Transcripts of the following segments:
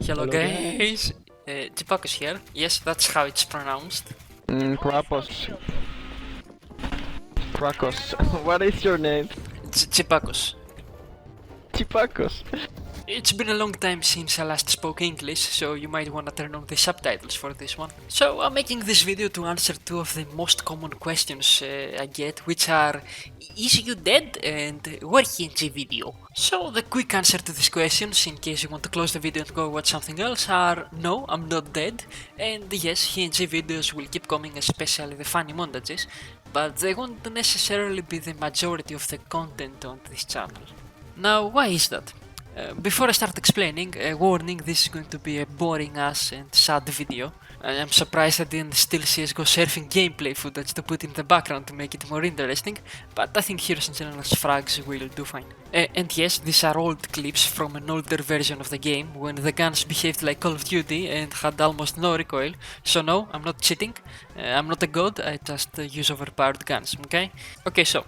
Hello Hello, guys, Chipakos here. Yes, that's how it's pronounced. Krapos. Krakos. What is your name? Chipakos. Chipakos. It's been a long time since I last spoke English, so you might wanna turn on the subtitles for this one. So I'm making this video to answer two of the most common questions I get, which are: is you dead? And where HNG video? So the quick answer to these questions, in case you want to close the video and go watch something else, are no, I'm not dead, and yes, HNG videos will keep coming, especially the funny montages, but they won't necessarily be the majority of the content on this channel. Now, why is that? Before I start explaining, a warning, this is going to be a boring ass and sad video. I am surprised I didn't steal CSGO surfing gameplay footage to put in the background to make it more interesting, but I think Heroes and Generals frags will do fine. And yes, these are old clips from an older version of the game, when the guns behaved like Call of Duty and had almost no recoil, so no, I'm not cheating, I'm not a god, I just use overpowered guns, okay? Okay, so,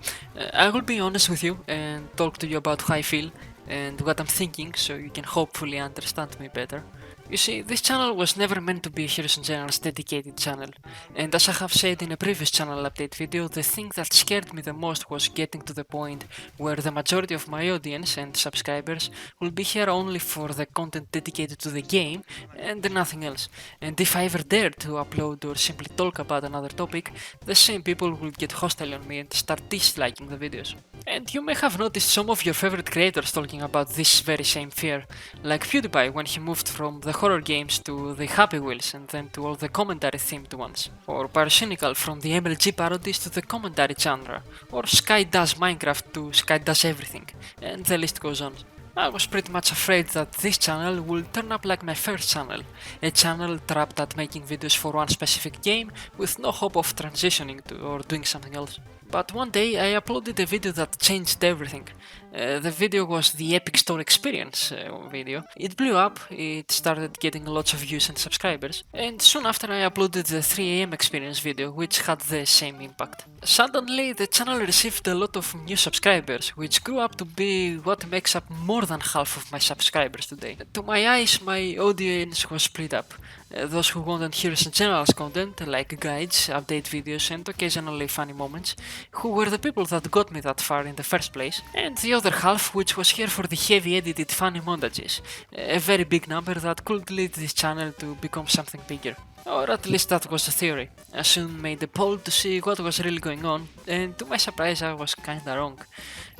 I will be honest with you and talk to you about how I feel and what I'm thinking, so you can hopefully understand me better. You see, this channel was never meant to be a Heroes and Generals dedicated channel, and as I have said in a previous channel update video, the thing that scared me the most was getting to the point where the majority of my audience and subscribers will be here only for the content dedicated to the game and nothing else. And if I ever dared to upload or simply talk about another topic, the same people will get hostile on me and start disliking the videos. And you may have noticed some of your favorite creators talking about this very same fear, like PewDiePie when he moved from the horror games to the Happy Wheels and then to all the commentary themed ones, or Pyrocynical from the MLG parodies to the commentary genre, or Sky Does Minecraft to Sky Does Everything, and the list goes on. I was pretty much afraid that this channel will turn up like my first channel, a channel trapped at making videos for one specific game with no hope of transitioning to or doing something else. But one day I uploaded a video that changed everything. The video was the Epic Store Experience video. It blew up, it started getting lots of views and subscribers, and soon after I uploaded the 3am Experience video, which had the same impact. Suddenly the channel received a lot of new subscribers, which grew up to be what makes up more than half of my subscribers today. To my eyes, my audience was split up. Those who wanted Heroes and Generals content, like guides, update videos and occasionally funny moments, who were the people that got me that far in the first place, and the other half which was here for the heavy edited funny montages, a very big number that could lead this channel to become something bigger. Or at least that was the theory. I soon made a poll to see what was really going on, and to my surprise I was kinda wrong.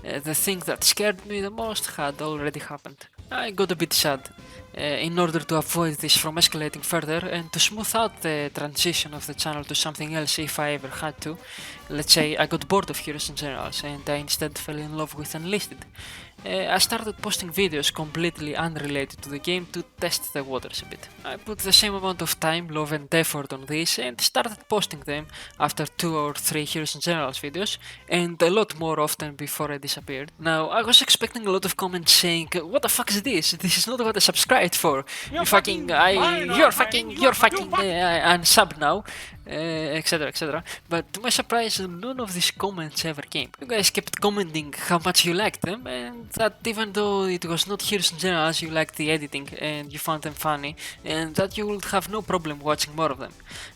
The thing that scared me the most had already happened. I got a bit sad. In order to avoid this from escalating further and to smooth out the transition of the channel to something else if I ever had to, let's say I got bored of Heroes and Generals and I instead fell in love with Enlisted. I started posting videos completely unrelated to the game to test the waters a bit. I put the same amount of time, love and effort on this and started posting them after 2 or 3 Heroes and Generals videos and a lot more often before I disappeared. Now, I was expecting a lot of comments saying, what the fuck is this? This is not what I subscribed for. You're fucking unsub now, etc, etc. But to my surprise, none of these comments ever came. You guys kept commenting how much you liked them and that even though it was not Heroes and Generals, you liked the editing and you found them funny and that you would have no problem watching more of them.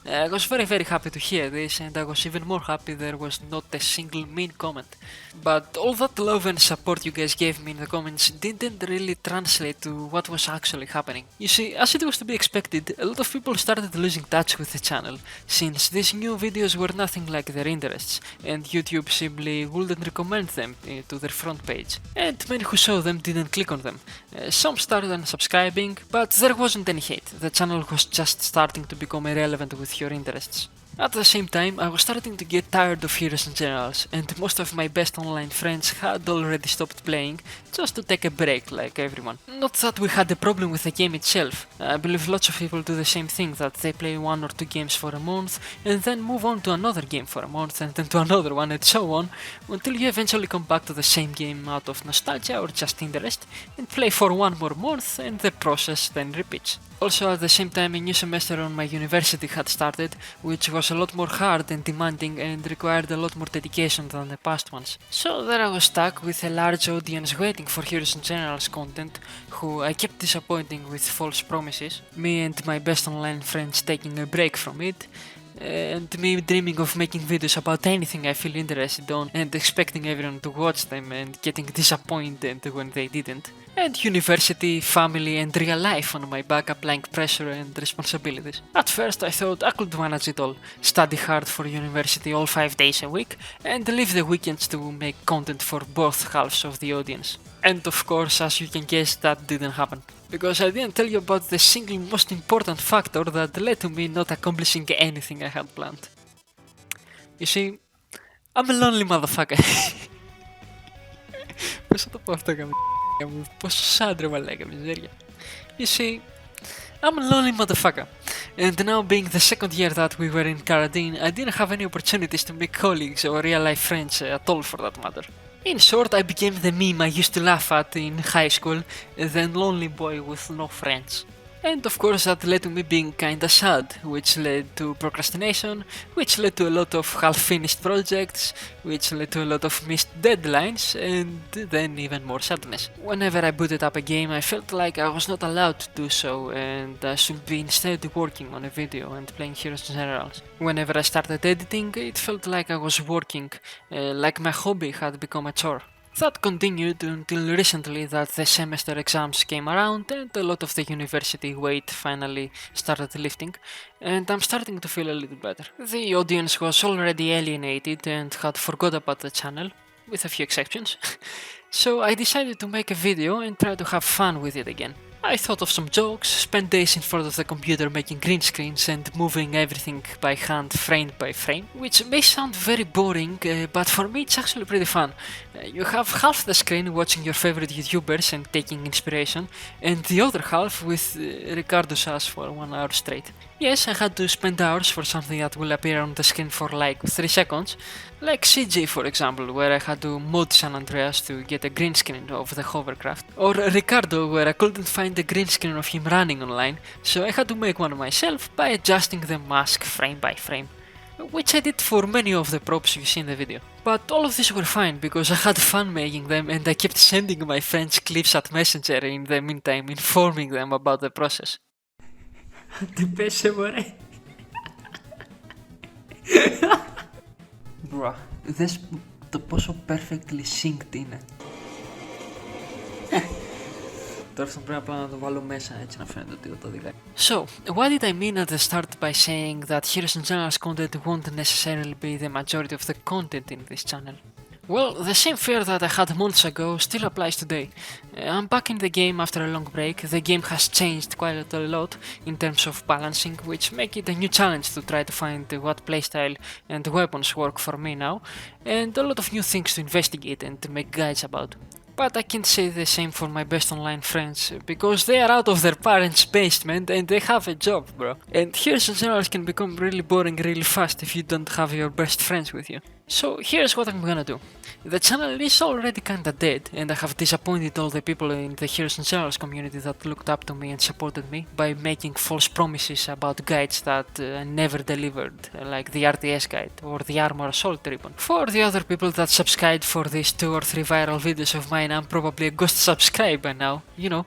I was very happy to hear this and I was even more happy there was not a single mean comment. But all that love and support you guys gave me in the comments didn't really translate to what was actually happening. You see, as it was to be expected, a lot of people started losing touch with the channel, since these new videos were nothing like their interests, and YouTube simply wouldn't recommend them to their front page. And many who saw them didn't click on them. Some started unsubscribing, but there wasn't any hate, the channel was just starting to become irrelevant with your interests. At the same time, I was starting to get tired of Heroes and Generals, and most of my best online friends had already stopped playing, just to take a break like everyone. Not that we had a problem with the game itself. I believe lots of people do the same thing, that they play 1 or 2 games for a month, and then move on to another game for a month, and then to another one, and so on, until you eventually come back to the same game out of nostalgia or just interest, and play for 1 more month, and the process then repeats. Also, at the same time, a new semester on my university had started, which was was a lot more hard and demanding and required a lot more dedication than the past ones. So there I was stuck with a large audience waiting for Heroes and Generals content, who I kept disappointing with false promises, me and my best online friends taking a break from it, and me dreaming of making videos about anything I feel interested on and expecting everyone to watch them and getting disappointed when they didn't. And university, family and real life on my back applying pressure and responsibilities. At first I thought I could manage it all, study hard for university all 5 days a week and leave the weekends to make content for both halves of the audience. And of course, as you can guess, that didn't happen. Because I didn't tell you about the single most important factor that led to me not accomplishing anything I had planned. You see, I'm a lonely motherfucker. Πώς θα το πω αυτό μου, πόσο άντρε μαλάκα μιζέρια. You see, I'm a lonely motherfucker. And now being the second year that we were in quarantine, I didn't have any opportunities to make colleagues or real life friends at all for that matter. In short, I became the meme I used to laugh at in high school, the lonely boy with no friends. And of course that led to me being kinda sad, which led to procrastination, which led to a lot of half-finished projects, which led to a lot of missed deadlines, and then even more sadness. Whenever I booted up a game, I felt like I was not allowed to do so, and I should be instead working on a video and playing Heroes and Generals. Whenever I started editing, it felt like I was working, like my hobby had become a chore. That continued until recently that the semester exams came around and a lot of the university weight finally started lifting, and I'm starting to feel a little better. The audience was already alienated and had forgot about the channel, with a few exceptions, so I decided to make a video and try to have fun with it again. I thought of some jokes, spent days in front of the computer making green screens and moving everything by hand frame by frame, which may sound very boring, but for me it's actually pretty fun. You have half the screen watching your favorite YouTubers and taking inspiration, and the other half with Ricardo Sass for 1 hour straight. Yes, I had to spend hours for something that will appear on the screen for like 3 seconds, like CJ for example, where I had to mod San Andreas to get a green screen of the hovercraft, or Ricardo where I couldn't find a green screen of him running online, so I had to make one myself by adjusting the mask frame by frame, which I did for many of the props you see in the video. But all of these were fine because I had fun making them and I kept sending my friends clips at Messenger in the meantime, informing them about the process. Τι πέσε μωρέ. Bro, δες το πόσο perfectly synced είναι. Τώρα αυτό πρέπει απλά να το βάλω μέσα έτσι να φαίνεται ότι το δικά. So, what did I mean at the start by saying that Heroes and Generals content won't necessarily be the majority of the content in this channel? Well, the same fear that I had months ago still applies today. I'm back in the game after a long break. The game has changed quite a lot in terms of balancing, which make it a new challenge to try to find what playstyle and weapons work for me now, and a lot of new things to investigate and to make guides about. But I can't say the same for my best online friends, because they are out of their parents' basement and they have a job, bro. And Heroes and Generals can become really boring really fast if you don't have your best friends with you. So here's what I'm gonna do. The channel is already kinda dead, and I have disappointed all the people in the Heroes and Generals community that looked up to me and supported me by making false promises about guides that I never delivered, like the RTS guide or the Armor Assault ribbon. For the other people that subscribed for these 2 or 3 viral videos of mine, I'm probably a ghost subscribe by now. You know,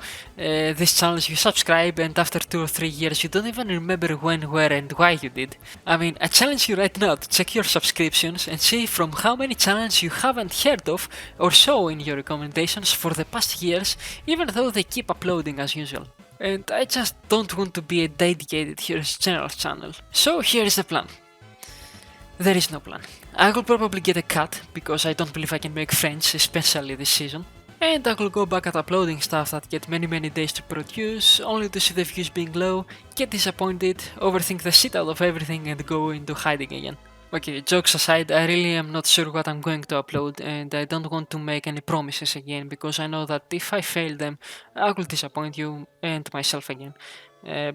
these channels you subscribe and after 2 or 3 years you don't even remember when, where and why you did. I mean, I challenge you right now to check your subscriptions and see from how many channels you haven't heard of or saw in your recommendations for the past years, even though they keep uploading as usual. And I just don't want to be a dedicated Heroes Generals channel. So here is the plan. There is no plan. I will probably get a cut because I don't believe I can make friends, especially this season. And I will go back at uploading stuff that get many days to produce, only to see the views being low, get disappointed, overthink the shit out of everything and go into hiding again. Okay, jokes aside, I really am not sure what I'm going to upload and I don't want to make any promises again because I know that if I fail them, I will disappoint you and myself again.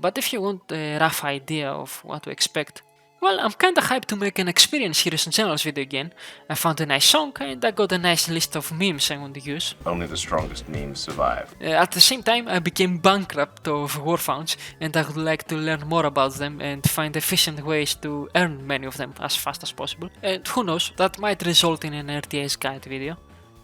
But if you want a rough idea of what to expect, Well, I'm kinda hyped to make an experience heroes and generals video again. I found a nice song and I got a nice list of memes I want to use. Only the strongest memes survive. At the same time, I became bankrupt of Warfounds and I would like to learn more about them and find efficient ways to earn many of them as fast as possible. And who knows, that might result in an RTS guide video.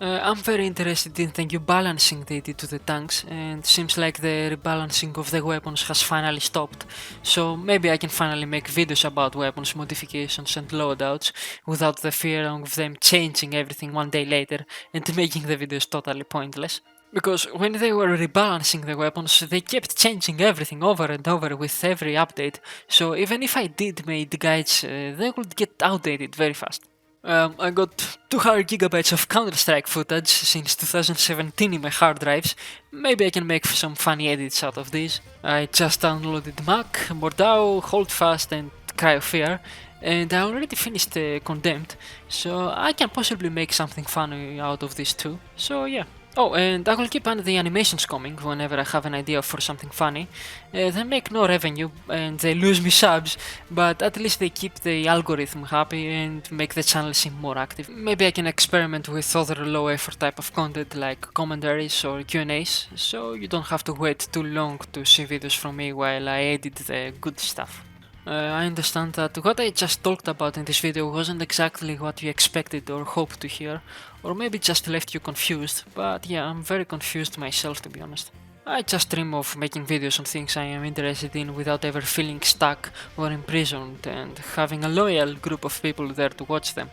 I'm very interested in the new balancing they did to the tanks, and seems like the rebalancing of the weapons has finally stopped, so maybe I can finally make videos about weapons modifications and loadouts without the fear of them changing everything one day later and making the videos totally pointless. Because when they were rebalancing the weapons, they kept changing everything over and over with every update, so even if I did make guides, they would get outdated very fast. I got 200 gigabytes of Counter-Strike footage since 2017 in my hard drives. Maybe I can make some funny edits out of these. I just downloaded Mac, Mordau, Holdfast and Cryofear, and I already finished Condemned, so I can possibly make something funny out of this too. So yeah. Oh, and I will keep on the animations coming whenever I have an idea for something funny. They make no revenue and they lose me subs, but at least they keep the algorithm happy and make the channel seem more active. Maybe I can experiment with other low effort type of content like commentaries or Q&As, so you don't have to wait too long to see videos from me while I edit the good stuff. I understand that what I just talked about in this video wasn't exactly what you expected or hoped to hear, or maybe just left you confused, but yeah, I'm very confused myself to be honest. I just dream of making videos on things I am interested in without ever feeling stuck or imprisoned and having a loyal group of people there to watch them.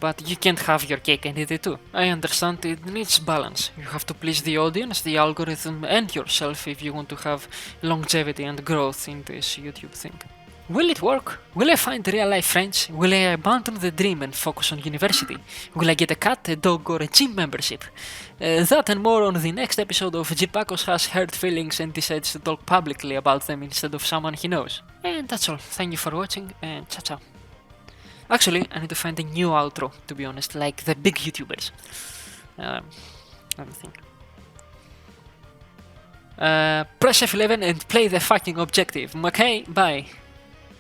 But you can't have your cake and eat it too. I understand it needs balance. You have to please the audience, the algorithm and yourself if you want to have longevity and growth in this YouTube thing. Will it work? Will I find real life friends? Will I abandon the dream and focus on university? Will I get a cat, a dog or a gym membership? That and more on the next episode of Jipakos has hurt feelings and decides to talk publicly about them instead of someone he knows. And that's all. Thank you for watching and ciao ciao. Actually, I need to find a new outro, to be honest, like the big YouTubers. Let me think. Press F11 and play the fucking objective. Okay, bye.